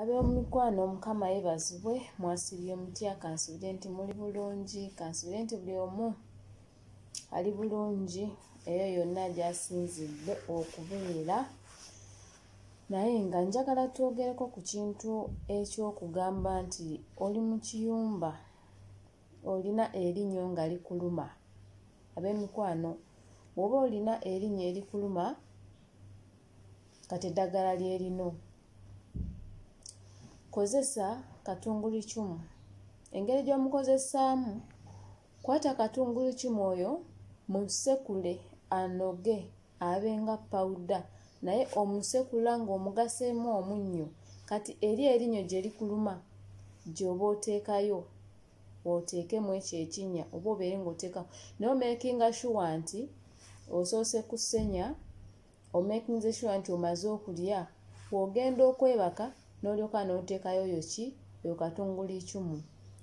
Ab'omukwano Mukama yeebazibwe mwasibye mutya kansubire nti muli bulungi kansubire nti buli omu ali bulungi eyo yonna gy'asinzidde okubeera naye nga njagala twogereko ku kintu eky'okugamba nti oli mu kiyumba olina erinnyo nga likuluma. Ab'emikwano bw'oba olina erinnyo erikuluma kati eddagala lyerino kozesa katungulucumu. Engeri gy'omukozesaamu, kwata katungulucumu oyo musekule anoge abenga pawuda naye omusekula ng'omugaseemu omunnyo. Kati eri erinnyo gye likuluma gy'oba oteekayo oteekemu ekyo ekinnya oba obeere ng'oteekamu naye omekinga sure nti osoose kusenya omekinze sure nti omaze okulya bw'ogenda okwebaka n'olyoka n'oteekayo yo katungulucumu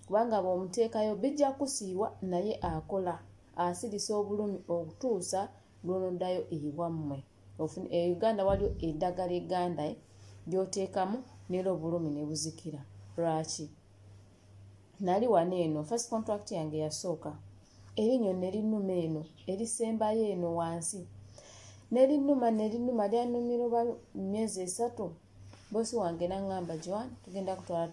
kubanga bw'omuteekayo bijja kusiiwa naye akola asirisa obulumi okutuusa lw'onoddayo ewammwe. Uganda waliwo eddagala egganda ly'oteekamu n'era obulumi ne buzikira. Lwaki? Nali wano eno first contract yange yasooka erinnyo ne linnuma eno erisembayo eno wansi ne linnuma lyanumira myezi 3. Bosi wange n'aŋŋamba Joan tugenda kutwala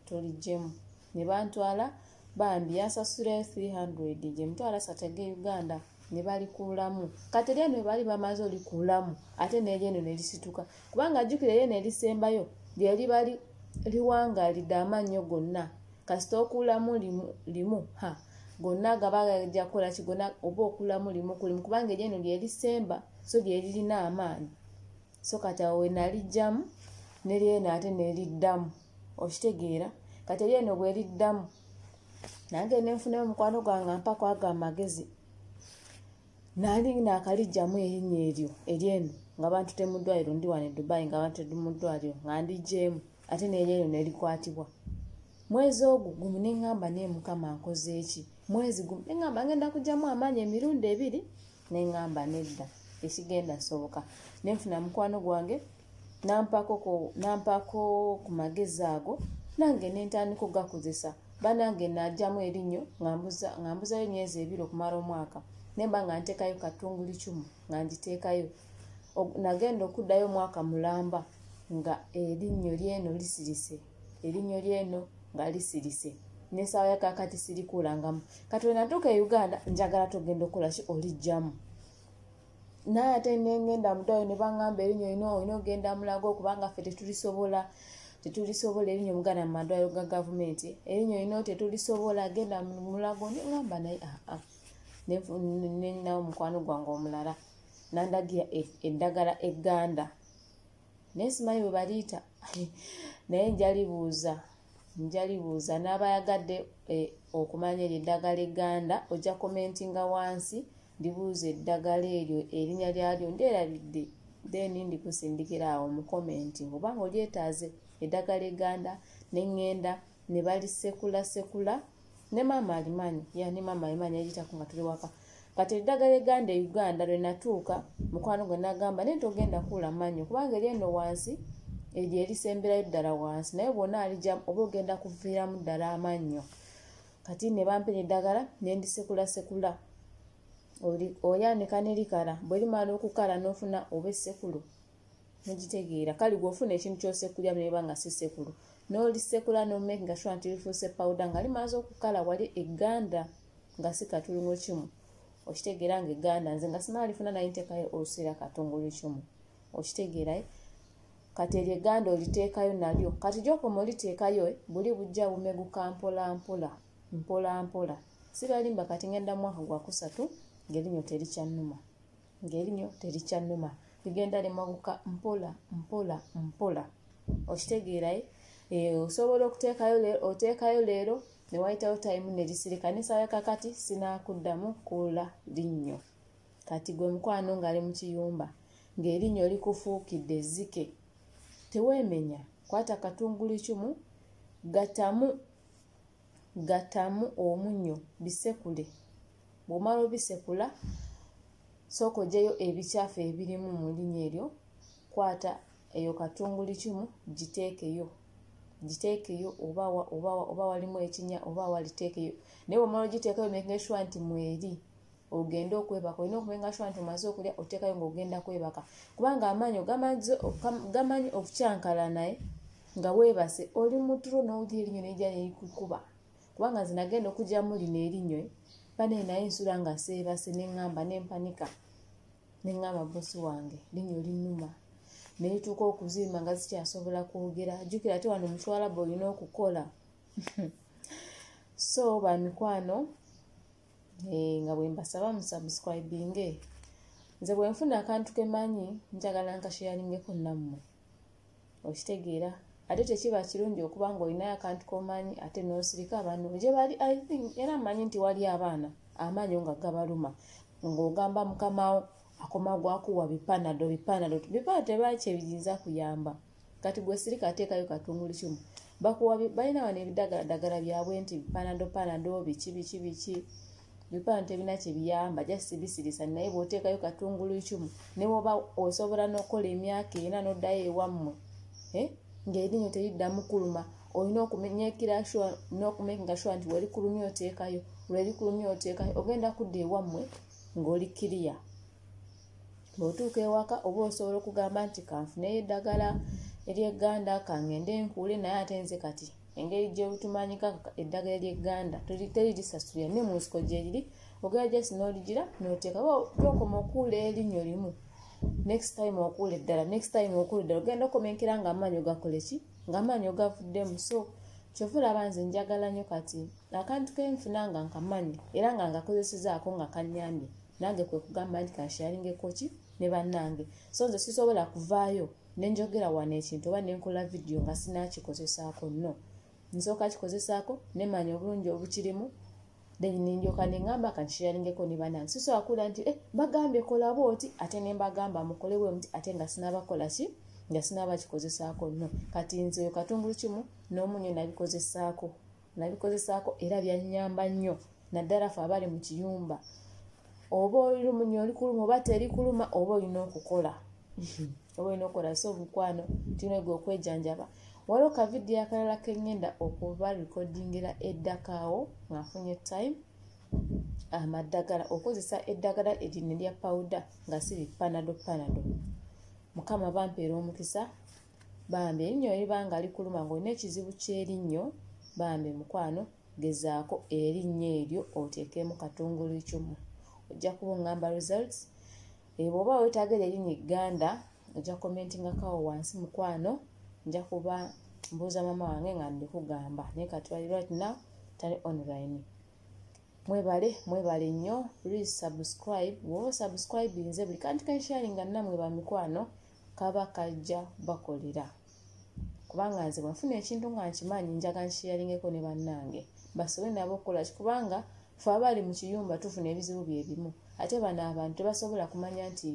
tuligyemu ne bantwala bambi yansasulayo 300 gye mutwala Satege Uganda ne balikuulamu. Kati eryeno bwe bali bamaze olikuulamu ate n'eryeno ne lisituka kubanga ajjukira eryeno erisembayo lye liba liwangaalidde amannyo gonna kasita okuulamu limu gonna gaba gajja kukola kigona oba okuulamu limu kulimu kubanga eryeno lye lisemba so lye lirina amaanyi. So kati awo we nalijjamu neryeno ate neliddamu okitegeera. Kati eryeno bwe liddamu nange nenfunayo omukwano gwange ampako ago amagezi nali naakalijjamu erinnya eryo eryeno nga bantute mu ddwaliro ndi wano e Dubai nga bantute mu ddwaliro nga ndigyemu ate neryeno nelikwatibwa. Mwezi ogwo gumu neŋŋamba naye Mukama nkoze eki? Mwezi gumu neŋŋamba ngenda kugyamu amaanyi emirundi 2 neŋŋamba nedda ekigenda soboka. Nenfuna mukwano gwange nampako ku magezi ago nange nentandika okugakozesa. Banange najjamu erinnyo nga mbuzayo emyezi 2 okumala omwaka nemba nga nteekayo katungulucumu nga ngiteekayo. Nagenda okuddayo omwaka mulamba nga erinnyo lyeno lisirise erinnyo lyeno nga lisirise n'essaawa ya kaakati sirikuulangamu. Kati we natuuka e Uganda njagala togenda okukola ki olijjamu naye ate nengenda muddayo ne baŋŋamba erinnyo olina ogenda Mulago kubanga ffe tetulisobola erinnyo muganda mu madwaliro ga gavumenti erinnyo olina tetulisobola genda Mulago. Neŋŋamba naye neninawo mukwano gwange omulala nandagira eddagala egganda naye simanyi bwe baliyita naye njalibuuza n'abayagadde okumanya eryo eddagala egganda ojja komentinga wansi ndibuuza eddagala eryo erinnya lyalyo ndyerabidde then ndikusindikira awo mu komenti obanga olyetaaze eddagala egganda neŋŋenda ne balisekula ne maama alimanyi ne maama alimanyi yagitako nga tuli waka. Kati eddagala egganda e Uganda lwe natuuka mukwano gwe n'agamba naye togenda kuula mannyo kubanga eryeno wansi eryo erisemberayo ddala wansi naye bwonna alijjamu oba ogenda kuviiramu ddala amannyo. Kati ne bampera eddagala ne ndisekula oyaanika ne likala bwe limala okukala n'ofuna oba essekulu nogitegeera kale gw'ofuna ekintu ky'osekulyamu ne banga si ssekulu n'olisekula n'omekinga sure nti lifuuse pawuda nga limaze okukala wali egganda nga si katungulucumu okitegeera nga egganda nze nga simala lifuna naye nteekayo oluseera katungulucumu okitegeerayo. Kati eryo egganda oliteekayo nalyo kati gy'okoma oliteekayo buli bujja bumeguka mpola sibalimba kati ngenda mwaka gwa 3 ng'erinnyo terikyannuma ligenda limaguka mpola okitegeerayo. Osobola oteekayo leero ne wayitayo time ne lisirika n'essaawa ya kakati sinaakuddamu kuula linnyo. Kati gwe mukwano ng'ali mu kiyumba ng'erinnyo likufuukidde ezzike teweemenya kwata katungulucumu gatamu omunnyo bisekule. Bw'omala obisekula sooka ogyeyo ebicaafu ebirimu mu linnyo eryo kwata eyo katungulucumu giteekeyo giteekeyo oba walimu ekinya oba waliteekeyo naye omala ogiteekayo making sure nti mweri ogenda okwebaka olina okumenga sure nti omaze okulya oteekayo ng'ogenda kwebaka kubanga amaanyi gamanyi okukyankala naye nga weebase oli mu tulo n'owulira erinnyo nejja nerikukuba kubanga nze nagenda okugyamu lino erinnyo bane naye nsula nga seebase neŋŋamba nempanika neŋŋamba bosi wange linnyo linnuma nerituuka okuzimba nga zikyasobola kwogera jjukira ate wano mukywalabo olina okukola so bamikwano nga bwe mbasaba musubscribinge nze bwe nfuna akantu kemanyi njagala nkasheyalingeko nammwe okitegeera ate tekiba kirungi okuba nga olinayo akantu komanyi ate n'osirika abantu gye bali I think era mmanyi nti wali abaana amaanyi nga gabaluma ng'ogamba mukamawo akoma gwakuwa bipanado tebali kyebiyinza kuyamba kati gwe sirika ateekayo katungulu kimu bakuwa balina wano ebiddagala byabwe nti panado biki bipanado tebina kyebiyamba just bisirisa naye bw'oteekayo katungulu kimu ne bwoba osobola n'okola emyaka ena n'oddayo ewammwe ng'erinnyo teriddamu kuluma olina okumenyekera n'okumekinga sure nti welikulumya oteekayo ogenda kudda ewammwe ng'oli kiriya bw'otuuka ewaka oba osobola okugamba nti kanfuneyo eddagala ery'egganda kangende nkuule naye ate nze kati engeri gyetumanyika eddagala ery'egganda teririsasulira ne mu nsiko gye riri ogera jesi n'oligira n'oteeka gyokoma okuula erinnyo limu next time okuula eddala ogenda okomenkera nga amaanyi ogakole ki ng'amaanyi ogavuddemu so kyova olaba nze njagala nnyo kati akantu kenfuna nga nkamanyi era nga ngakozesezaako nga kannyambye nange kwe kugamba nti kansharingeko ki ne bannange so nze sisobola kuvaayo nenjogera wano ekintu oba nenkola vidiyo nga sinakikozesaako no nsooka kikozesaako nemanya obulungi obukirimu then nenjoka neŋŋamba kansharingeko ne bannange sisobola kuwulira nti bagambye kola bwoti ate ne mbagamba mukole bwe muti ate nga sinabakola ki nga sinabakikozesaako no kati nze oyo katungulu kimu n'omunyo nabikozesaako era byannyamba nnyo naddala fe abali mu kiyumba oba olumunyo olikuluma oba terikuluma oba olina okukola so obukwano tulina gwe okwejanjaba waliwo ka vidiyo akalala keŋŋenda okuba recordingira eddakaawo ng'afunye time amaddagala okozesa eddagala erino erya pawuda nga siri panado mukama bampeera omukisa bambe erinnyo eribanga likuluma ng'olina ekizibu ky'erinnyo bambe mukwano gezaako erinnyo eryo oteekemu katungulu kimu ojja kuba oŋŋamba results bw'oba weetaagera erinnyo egganda ojja commentingakawo wansi mukwano nja kuba mbuuza mama wange nga ndikugamba naye kati wali right now tali online mwebale nnyo please subscribe bw'oba subscribinze buli kantu kensharinga nammwe bamikwano kaba kajja bakolera kubanga nze bwenfuna ekintu nga nkimanyi njaga nsharingeko ne bannange basobole nabo okukola kikubanga fe abali mu kiyumba tufuna ebizibu byebimu ate bano abantu tebasobola kumanya nti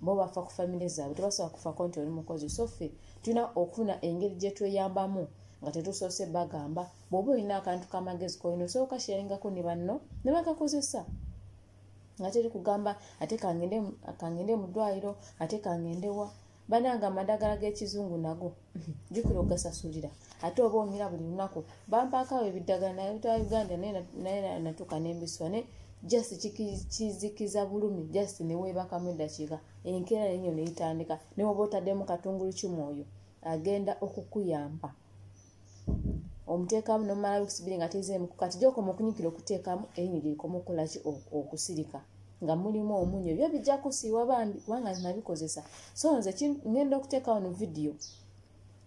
bo bafa ku famire zaabwe tebasobola kufako nti oli mukozi so ffe tulina okufuna engeri gye tweyambamu nga tetusoose bagamba bw'oba olina akantu k'amagezi kolina osooka kasharingako ne banno ne bakakozesa nga teri kugamba ate kangende mu ddwaliro ate kangendewa bananga amadagala g'ekizungu nago jjukira ogasasulira ate oba omira buli lunaku bampaakawo ebiddagala naye bitwala Uganda naye natuuka n'embiswa ne just kizikiza bulumi just ne weebakamu eddakiika enkeera ennyo neyitandika ne woba otaddemu katungulu kimu oyo agenda okukuyamba omuteekamu nomala lukusibiri nga tezeemu kati gyokoma okunyikira okuteekamu erinnya lyerikoma okukolaki okusirika nga mulimu omunyo byo bijja kusiiwa bambi kubanga nabikoze so nze ngenda okuteekawo no vidiyo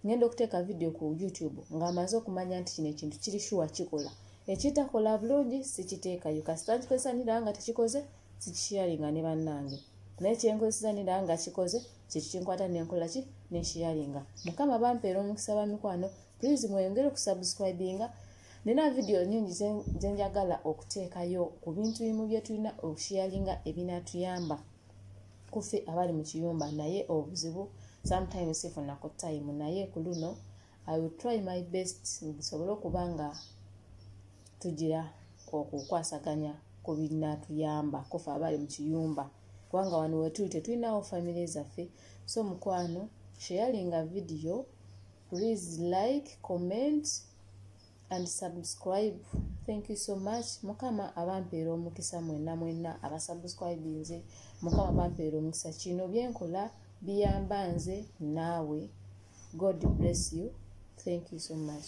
ngenda okuteeka vidiyo ku YouTube ng'amaze okumanya nti kino ekintu kiri shuwa kikola ekitakola bulungi sikiteekayo kasita nkikozesa niraba nga tekikoze sikisharinga ne bannange naye kyenkozesa niraba nga kikoze kyekinkwata nenkola ki nensharinga mukama bampeera omukisa bamikwano please mweyongere okusubscribinga nina vidiyo nyingi zenjagala okuteekayo ku bintu bimu bye tulina okusharinga ebinatuyamba kufe abali mu kiyumba naye obuzibu sometimes sifunako time naye ku luno I will try my best nsobole okuba nga tugira okukwasaganya ku binatuyamba kufe abali mu kiyumba kubanga wano wetuli tetulinawo famire zaffe so mukwano sharinga vidiyo please like, comment and subscribe. Thank you so much. Mukama abampeera omukisa mwenna abasubscribinze. Mukama abampeera omukisa. Kino byenkola biyamba nze naawe. God bless you. Thank you so much.